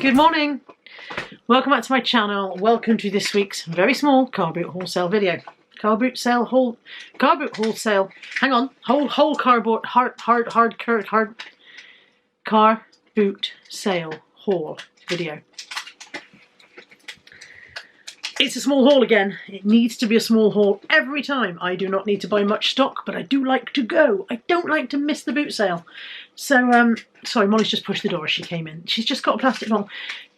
Good morning. Welcome back to my channel. Welcome to this week's very small car boot wholesale video. Car boot wholesale. Hang on, whole car boot car boot sale haul video. It's a small haul again. It needs to be a small haul every time. I do not need to buy much stock, but I do like to go. I don't like to miss the boot sale. So, sorry, Molly's just pushed the door as she came in. She's just got a plastic bottle.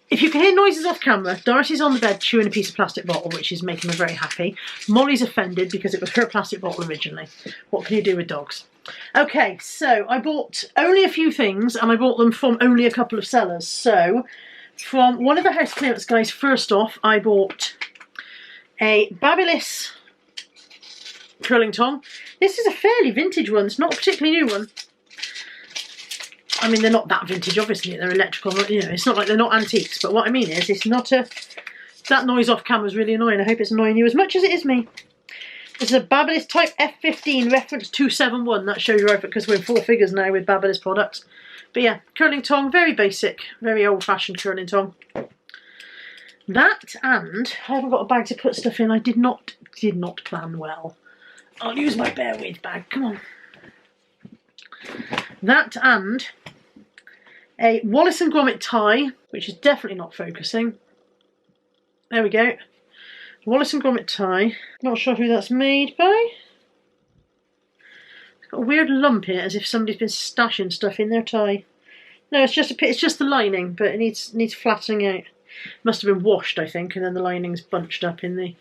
If you can hear noises off camera, Darcy's on the bed chewing a piece of plastic bottle, which is making her very happy. Molly's offended because it was her plastic bottle originally. What can you do with dogs? Okay, so I bought only a few things, and I bought them from only a couple of sellers. So, from one of the house clearance guys, first off, I bought a Babyliss curling tong. This is a fairly vintage one. It's not a particularly new one. I mean, they're not that vintage, obviously. They're electrical, you know, it's not like they're not antiques. But what I mean is, it's not a... That noise off camera is really annoying. I hope it's annoying you as much as it is me. This is a Babyliss Type F15, reference 271. That shows you right, because we're in four figures now with Babyliss products. But yeah, curling tong, very basic, very old-fashioned curling tong. That, and I haven't got a bag to put stuff in. I did not plan well. I'll use my bear with bag. Come on. That and a Wallace and Gromit tie, which is definitely not focusing. There we go. Wallace and Gromit tie. Not sure who that's made by. It's got a weird lump here, as if somebody's been stashing stuff in their tie. No, it's just the lining, but it needs flattening out. Must have been washed, I think, and then the lining's bunched up in the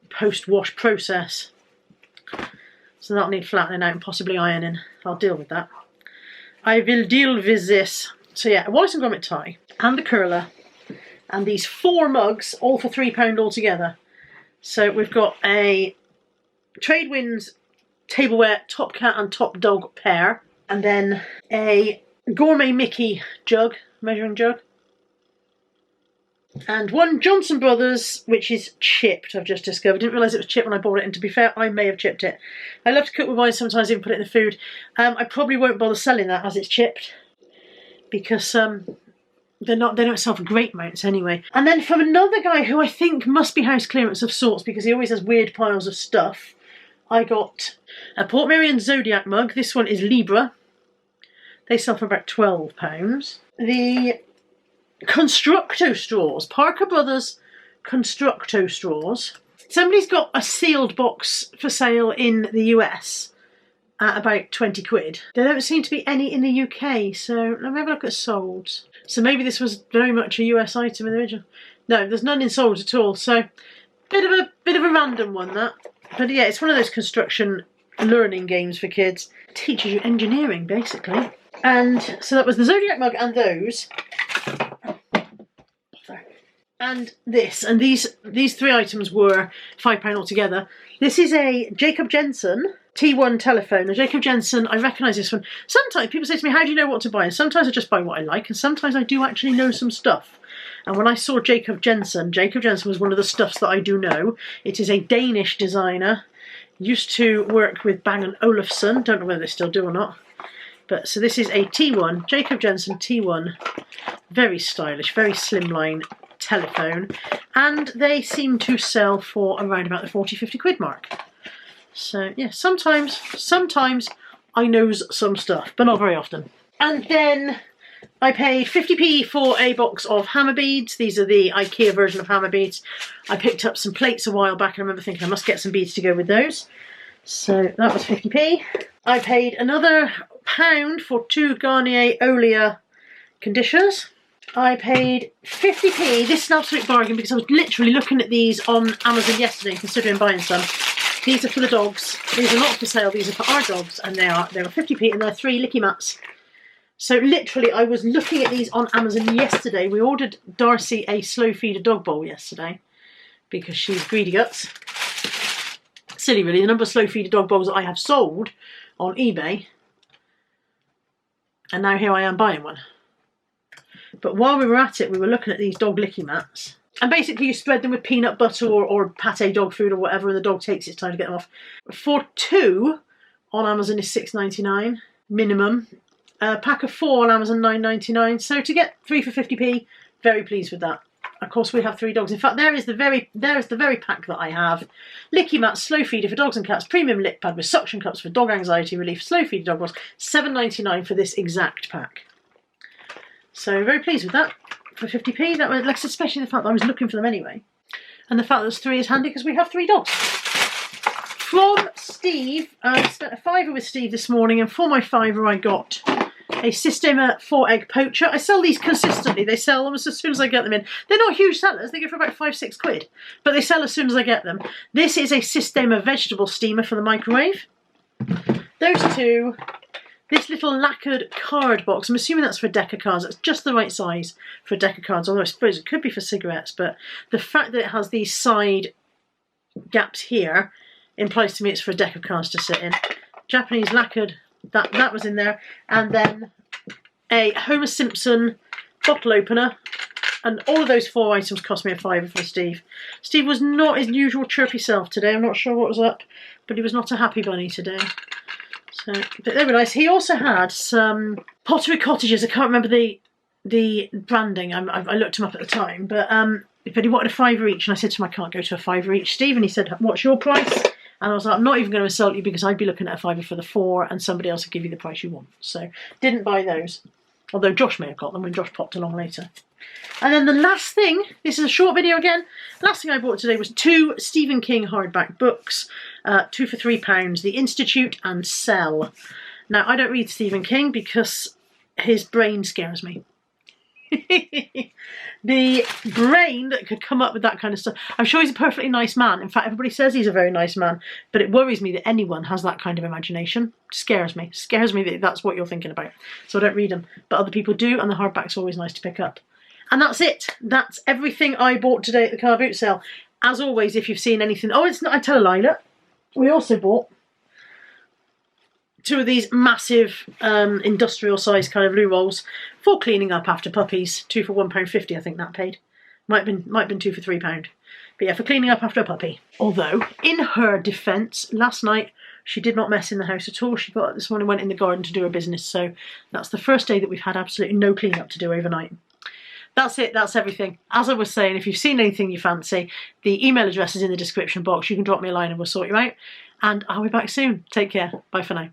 post-wash process. So that'll need flattening out and possibly ironing. I'll deal with that. I will deal with this. So yeah, a Wallace and Gromit tie, and the curler, and these 4 mugs, all for £3 altogether. So we've got a Tradewinds tableware top cat and top dog pair, and then a Gourmet Mickey jug, measuring jug. And one Johnson Brothers, which is chipped, I've just discovered. Didn't realise it was chipped when I bought it, and to be fair, I may have chipped it. I love to cook with wine, sometimes even put it in the food. I probably won't bother selling that as it's chipped, because they don't sell for great amounts anyway. And then from another guy who I think must be house clearance of sorts, because he always has weird piles of stuff, I got a Port Merion Zodiac mug. This one is Libra. They sell for about £12. The Constructo straws, Parker Brothers Constructo straws. Somebody's got a sealed box for sale in the US at about 20 quid. There don't seem to be any in the UK, so let me have a look at solds. So maybe this was very much a US item in the original. No, there's none in solds at all, so bit of a random one, that. But yeah, it's one of those construction learning games for kids. It teaches you engineering, basically. And so that was the Zodiac mug and those. And this, and these 3 items were £5 altogether. This is a Jacob Jensen T1 telephone. Now, Jacob Jensen, I recognise this one. Sometimes people say to me, how do you know what to buy? And sometimes I just buy what I like, and sometimes I do actually know some stuff. And when I saw Jacob Jensen was one of the stuffs that I do know. It is a Danish designer. Used to work with Bang & Olufsen. Don't know whether they still do or not. But so this is a T1, Jacob Jensen T1. Very stylish, very slimline telephone, and they seem to sell for around about the 40-50 quid mark. So yeah, sometimes I knows some stuff, but not very often. And then I paid 50p for a box of hammer beads. These are the IKEA version of hammer beads. I picked up some plates a while back and I remember thinking I must get some beads to go with those. So that was 50p. I paid another £1 for 2 Garnier Olia conditioners. I paid 50p. This is an absolute bargain because I was literally looking at these on Amazon yesterday, considering buying some. These are for the dogs. These are not for sale. These are for our dogs, and they were 50p, and they're 3 licky mats. So literally, I was looking at these on Amazon yesterday. We ordered Darcy a slow feeder dog bowl yesterday because she's greedy guts. Silly, really. The number of slow feeder dog bowls that I have sold on eBay, and now here I am buying one. But while we were at it, we were looking at these dog licky mats. And basically you spread them with peanut butter or pate dog food or whatever, and the dog takes its time to get them off. For 2 on Amazon is £6.99 minimum. A pack of 4 on Amazon, £9.99. So to get 3 for 50p, very pleased with that. Of course, we have 3 dogs. In fact, there is the very pack that I have. Licky Mat Slow Feeder for dogs and cats. Premium lip pad with suction cups for dog anxiety relief. Slow Feeder dog was £7.99 for this exact pack. So very pleased with that for 50p. That was, like, especially the fact that I was looking for them anyway, and the fact that there's 3 is handy because we have 3 dogs. From Steve, I spent a £5 with Steve this morning, and for my £5 I got a Systema 4-egg poacher. I sell these consistently. They sell almost as soon as I get them in. They're not huge sellers. They go for about 5-6 quid. But they sell as soon as I get them. This is a Systema vegetable steamer for the microwave. Those 2. This little lacquered card box. I'm assuming that's for a deck of cards. That's just the right size for a deck of cards. Although I suppose it could be for cigarettes. But the fact that it has these side gaps here implies to me it's for a deck of cards to sit in. Japanese lacquered. That was in there, and then a Homer Simpson bottle opener, and all of those 4 items cost me a £5 for Steve. Steve was not his usual chirpy self today. I'm not sure what was up, but he was not a happy bunny today. So, but they were nice. He also had some pottery cottages. I can't remember the branding. I looked him up at the time, but he wanted a £5 each, and I said to him, I can't go to a £5 each, Steve. And he said, what's your price? And I was like, I'm not even going to insult you because I'd be looking at a £5 for the 4 and somebody else would give you the price you want. So didn't buy those. Although Josh may have got them when Josh popped along later. And then the last thing, this is a short video again. Last thing I bought today was 2 Stephen King hardback books. 2 for £3, The Institute and Cell. Now, I don't read Stephen King because his brain scares me. The brain that could come up with that kind of stuff. I'm sure he's a perfectly nice man. In fact, everybody says he's a very nice man. But it worries me that anyone has that kind of imagination. It scares me. It scares me that that's what you're thinking about. So I don't read them. But other people do, and the hardback's always nice to pick up. And that's it. That's everything I bought today at the car boot sale. As always, if you've seen anything... Oh, it's not... I tell a lie, look. We also bought 2 of these massive industrial size kind of loo rolls for cleaning up after puppies. 2 for £1.50, I think that paid. Might have been 2 for £3. But yeah, for cleaning up after a puppy. Although, in her defence, last night she did not mess in the house at all. She got up this morning, went in the garden to do her business. So that's the first day that we've had absolutely no clean up to do overnight. That's it, that's everything. As I was saying, if you've seen anything you fancy, the email address is in the description box. You can drop me a line and we'll sort you out. And I'll be back soon. Take care. Bye for now.